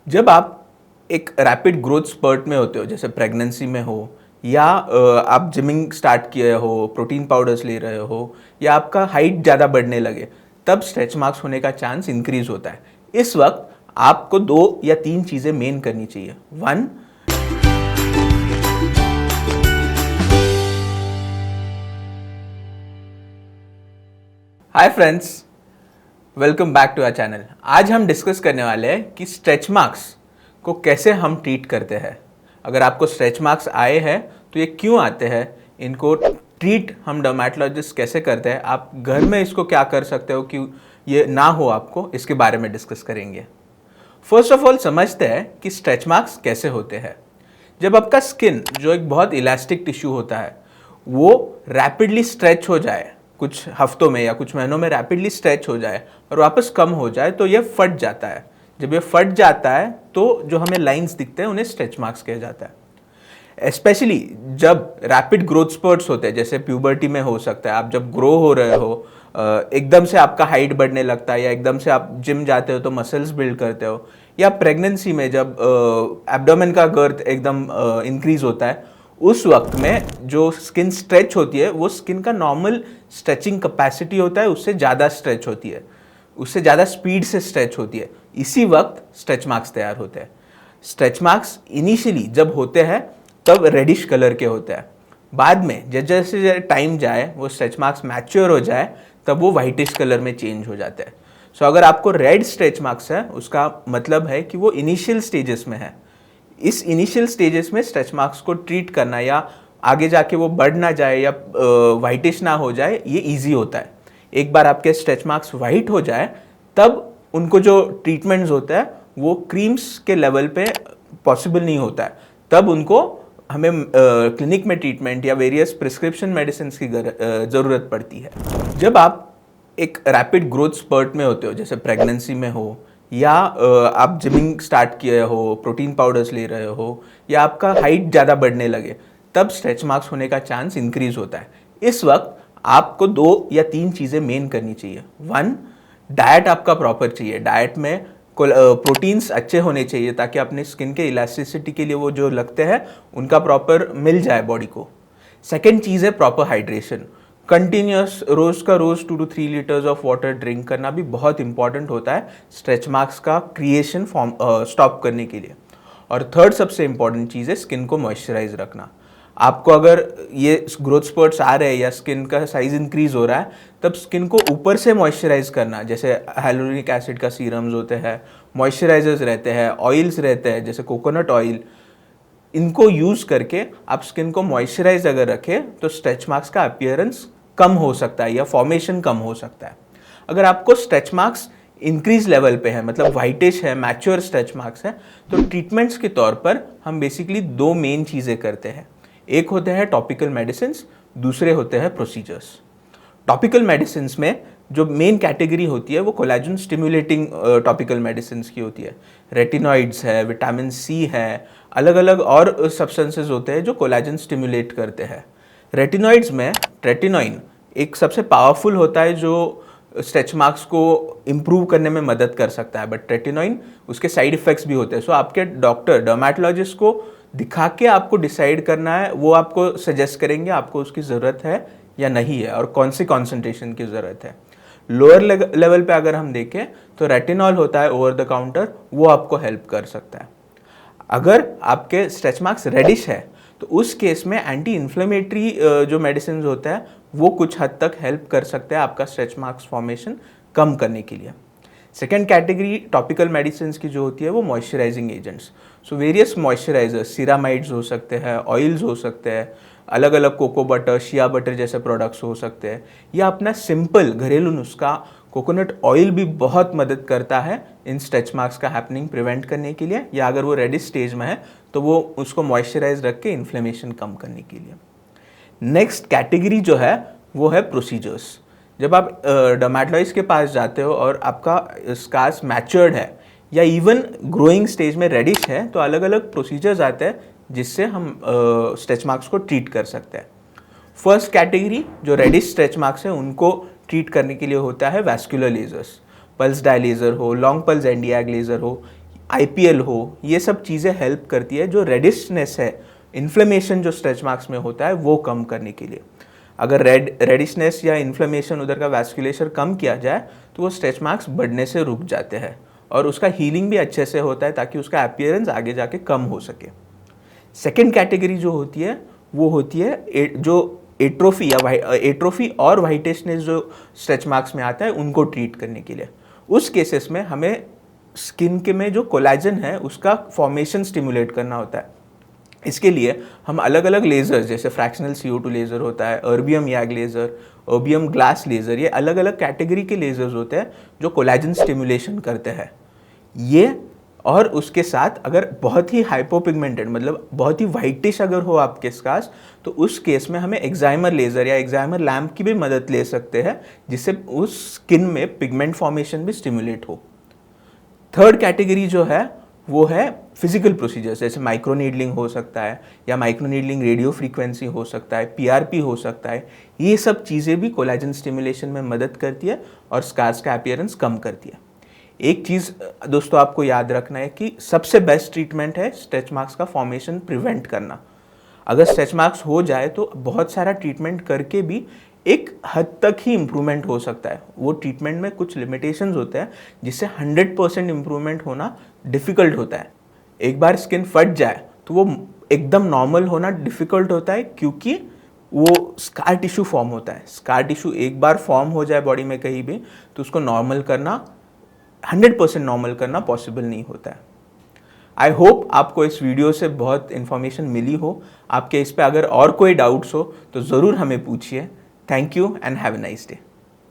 जब आप एक रैपिड ग्रोथ स्पर्ट में होते हो, जैसे प्रेगनेंसी में हो या आप जिमिंग स्टार्ट किए हो, प्रोटीन पाउडर्स ले रहे हो या आपका हाइट ज़्यादा बढ़ने लगे, तब स्ट्रेच मार्क्स होने का चांस इंक्रीज होता है। इस वक्त आपको 2 या 3 चीज़ें मेन करनी चाहिए। 1, hi friends, welcome back to our channel. आज हम डिस्कस करने वाले हैं कि स्ट्रेच मार्क्स को कैसे हम ट्रीट करते हैं। अगर आपको स्ट्रेच मार्क्स आए हैं तो ये क्यों आते हैं, इनको ट्रीट हम डर्मेटोलॉजिस्ट कैसे करते हैं, आप घर में इसको क्या कर सकते हो कि ये ना हो आपको, इसके बारे में डिस्कस करेंगे। फर्स्ट ऑफ ऑल समझते हैं कि स्ट्रेच मार्क्स कैसे होते हैं। जब आपका स्किन, जो एक बहुत इलास्टिक टिश्यू होता है, वो रैपिडली स्ट्रेच हो जाए, कुछ हफ्तों में या कुछ महीनों में रैपिडली स्ट्रेच हो जाए और वापस कम हो जाए, तो ये फट जाता है। जब ये फट जाता है तो जो हमें लाइंस दिखते हैं उन्हें स्ट्रेच मार्क्स कहा जाता है। स्पेशली जब रैपिड ग्रोथ स्पर्ट्स होते हैं, जैसे प्यूबर्टी में हो सकता है, आप जब ग्रो हो रहे हो, एकदम से आपका हाइट बढ़ने लगता है या एकदम से आप जिम जाते हो तो मसल्स बिल्ड करते हो, या प्रेगनेंसी में जब एब्डोमेन का गर्थ एकदम इंक्रीज होता है, उस वक्त में जो स्किन स्ट्रेच होती है वो स्किन का नॉर्मल स्ट्रेचिंग कैपेसिटी होता है, उससे ज़्यादा स्ट्रेच होती है, उससे ज़्यादा स्पीड से स्ट्रेच होती है। इसी वक्त स्ट्रेच मार्क्स तैयार होते हैं। स्ट्रेच मार्क्स इनिशियली जब होते हैं तब रेडिश कलर के होते हैं। बाद में जैसे जैसे टाइम जाए, वो स्ट्रेच मार्क्स मैच्योर हो जाए, तब वो वाइटिश कलर में चेंज हो जाते हैं। सो अगर आपको रेड स्ट्रेच मार्क्स है, उसका मतलब है कि वो इनिशियल स्टेजेस में है। इस इनिशियल स्टेजेस में स्ट्रेच मार्क्स को ट्रीट करना या आगे जाके वो बढ़ ना जाए या वाइटिश ना हो जाए, ये इजी होता है। एक बार आपके स्ट्रेच मार्क्स वाइट हो जाए, तब उनको जो ट्रीटमेंट्स होता है वो क्रीम्स के लेवल पे पॉसिबल नहीं होता है। तब उनको हमें क्लिनिक में ट्रीटमेंट या वेरियस प्रिस्क्रिप्शन मेडिसिन की ज़रूरत पड़ती है। जब आप एक रैपिड ग्रोथ स्पर्ट में होते हो, जैसे प्रेगनेंसी में हो या आप जिमिंग स्टार्ट किए हो, प्रोटीन पाउडर्स ले रहे हो या आपका हाइट ज़्यादा बढ़ने लगे, तब स्ट्रेच मार्क्स होने का चांस इंक्रीज होता है। इस वक्त आपको 2 या 3 चीज़ें मेन करनी चाहिए। 1, डाइट आपका प्रॉपर चाहिए। डाइट में प्रोटीन्स अच्छे होने चाहिए ताकि अपने स्किन के इलास्टिसिटी के लिए वो जो लगते हैं उनका प्रॉपर मिल जाए बॉडी को। सेकेंड चीज़ है प्रॉपर हाइड्रेशन। कंटिन्यूस रोज का रोज 2 to 3 litres of water drink करना भी बहुत इंपॉर्टेंट होता है स्ट्रेच मार्क्स का क्रिएशन फॉर्म स्टॉप करने के लिए। और थर्ड सबसे इंपॉर्टेंट चीज़ है स्किन को मॉइस्चराइज रखना। आपको अगर ये ग्रोथ स्पर्ट्स आ रहे हैं या स्किन का साइज इंक्रीज हो रहा है, तब स्किन को ऊपर से मॉइस्चराइज करना, जैसे हाइलुरोनिक एसिड का सीरम्स होते हैं, मॉइस्चराइजर्स रहते हैं, ऑयल्स रहते हैं जैसे कोकोनट ऑयल, इनको यूज़ करके आप स्किन को मॉइस्चराइज अगर रखें तो स्ट्रेच मार्क्स का अपीयरेंस कम हो सकता है या फॉर्मेशन कम हो सकता है। अगर आपको स्ट्रेच मार्क्स इंक्रीज लेवल पे है, मतलब वाइटिश है, मैच्योर स्ट्रेच मार्क्स है, तो ट्रीटमेंट्स के तौर पर हम बेसिकली 2 मेन चीज़ें करते हैं। एक होते हैं टॉपिकल मेडिसिन, दूसरे होते हैं प्रोसीजर्स। टॉपिकल मेडिसिन में जो मेन कैटेगरी होती है वो कोलेजन स्टिमुलेटिंग टॉपिकल मेडिसिन की होती है। रेटिनॉइड्स है, विटामिन सी है, अलग अलग और सब्सटेंसेस होते हैं जो कोलेजन स्टिमुलेट करते हैं। रेटिनॉइड्स में ट्रेटिनोइन एक सबसे पावरफुल होता है जो स्ट्रेच मार्क्स को इम्प्रूव करने में मदद कर सकता है, बट ट्रेटिनोइन उसके साइड इफेक्ट्स भी होते हैं। सो आपके डॉक्टर, डर्मेटोलॉजिस्ट को दिखा के आपको डिसाइड करना है, वो आपको सजेस्ट करेंगे आपको उसकी ज़रूरत है या नहीं है और कौन सी कॉन्सेंट्रेशन की ज़रूरत है। लोअर लेवल पे अगर हम देखें तो रेटिनॉल होता है ओवर द काउंटर, वो आपको हेल्प कर सकता है। अगर आपके स्ट्रेच मार्क्स रेडिश है तो उस केस में एंटी इन्फ्लेमेटरी जो मेडिसिन होते हैं वो कुछ हद तक हेल्प कर सकते हैं आपका स्ट्रेच मार्क्स फॉर्मेशन कम करने के लिए। सेकेंड कैटेगरी टॉपिकल मेडिसिन की जो होती है वो moisturising agents. So various moisturisers, सिरामाइड्स हो सकते हैं, ऑयल्स हो सकते हैं, अलग अलग कोको बटर, शिया बटर जैसे प्रोडक्ट्स हो सकते हैं, या अपना सिंपल घरेलू नुस्खा कोकोनट ऑयल भी बहुत मदद करता है इन स्ट्रेच मार्क्स का हैपनिंग प्रिवेंट करने के लिए, या अगर वो रेडी स्टेज में है तो वो उसको मॉइस्चराइज रख के इन्फ्लेमेशन कम करने के लिए। नेक्स्ट कैटेगरी जो है वो है प्रोसीजर्स। जब आप डर्मेटोलॉजिस्ट के पास जाते हो और आपका स्कार्स मैच्योर्ड है या इवन ग्रोइंग स्टेज में रेडिश है, तो अलग अलग प्रोसीजर्स आते हैं जिससे हम स्ट्रेच मार्क्स को ट्रीट कर सकते हैं। फर्स्ट कैटेगरी जो रेडिश स्ट्रेच मार्क्स है उनको ट्रीट करने के लिए होता है vascular lasers. Pulse dye laser हो, लॉन्ग पल्स एनडीएग लेज़र हो, IPL हो, ये सब चीज़ें हेल्प करती है जो रेडिशनेस है, इन्फ्लेमेशन जो स्ट्रेच मार्क्स में होता है वो कम करने के लिए। अगर रेडिशनेस या इन्फ्लेमेशन उधर का वैस्कुलेचर कम किया जाए तो वो स्ट्रेच मार्क्स बढ़ने से रुक जाते हैं और उसका हीलिंग भी अच्छे से होता है ताकि उसका अपीयरेंस आगे जाके कम हो सके। सेकेंड कैटेगरी जो होती है वो होती है जो एट्रोफी और व्हाइटिशनेस जो स्ट्रेच मार्क्स में आता है उनको ट्रीट करने के लिए। उस केसेस में हमें स्किन के में जो कोलेजन है उसका फॉर्मेशन स्टिमुलेट करना होता है। इसके लिए हम अलग अलग लेज़र्स जैसे फ्रैक्शनल CO2 लेज़र होता है, अर्बियम याग लेज़र, अर्बियम ग्लास लेज़र, ये अलग अलग कैटेगरी के लेज़र्स होते हैं जो कोलेजन स्टिमुलेशन करते हैं। ये और उसके साथ अगर बहुत ही हाइपोपिगमेंटेड मतलब बहुत ही वाइटिश अगर हो आपके स्कार्स तो उस केस में हमें एक्साइमर लेज़र या एक्साइमर लैम्प की भी मदद ले सकते हैं जिससे उस स्किन में पिगमेंट फॉर्मेशन भी स्टिमुलेट हो। थर्ड कैटेगरी जो है वो है फिजिकल प्रोसीजर्स, जैसे माइक्रोनीडलिंग हो सकता है या माइक्रोनीडलिंग रेडियो फ्रीक्वेंसी हो सकता है, PRP हो सकता है। ये सब चीज़ें भी कोलेजन स्टिमुलेशन में मदद करती है और स्कार्स का अपीयरेंस कम करती है। एक चीज़ दोस्तों आपको याद रखना है कि सबसे बेस्ट ट्रीटमेंट है स्ट्रेच मार्क्स का फॉर्मेशन प्रिवेंट करना। अगर स्ट्रेच मार्क्स हो जाए तो बहुत सारा ट्रीटमेंट करके भी एक हद तक ही इम्प्रूवमेंट हो सकता है। वो ट्रीटमेंट में कुछ लिमिटेशंस होते हैं जिससे 100% इम्प्रूवमेंट होना डिफ़िकल्ट होता है। एक बार स्किन फट जाए तो वो एकदम नॉर्मल होना डिफ़िकल्ट होता है क्योंकि वो स्कार टिश्यू फॉर्म होता है। स्कार टिश्यू एक बार फॉर्म हो जाए बॉडी में कहीं भी तो उसको नॉर्मल करना 100% नॉर्मल करना पॉसिबल नहीं होता है। आई होप आपको इस वीडियो से बहुत इन्फॉर्मेशन मिली हो। आपके इस पे अगर और कोई डाउट्स हो तो ज़रूर हमें पूछिए। Thank you and have a nice day.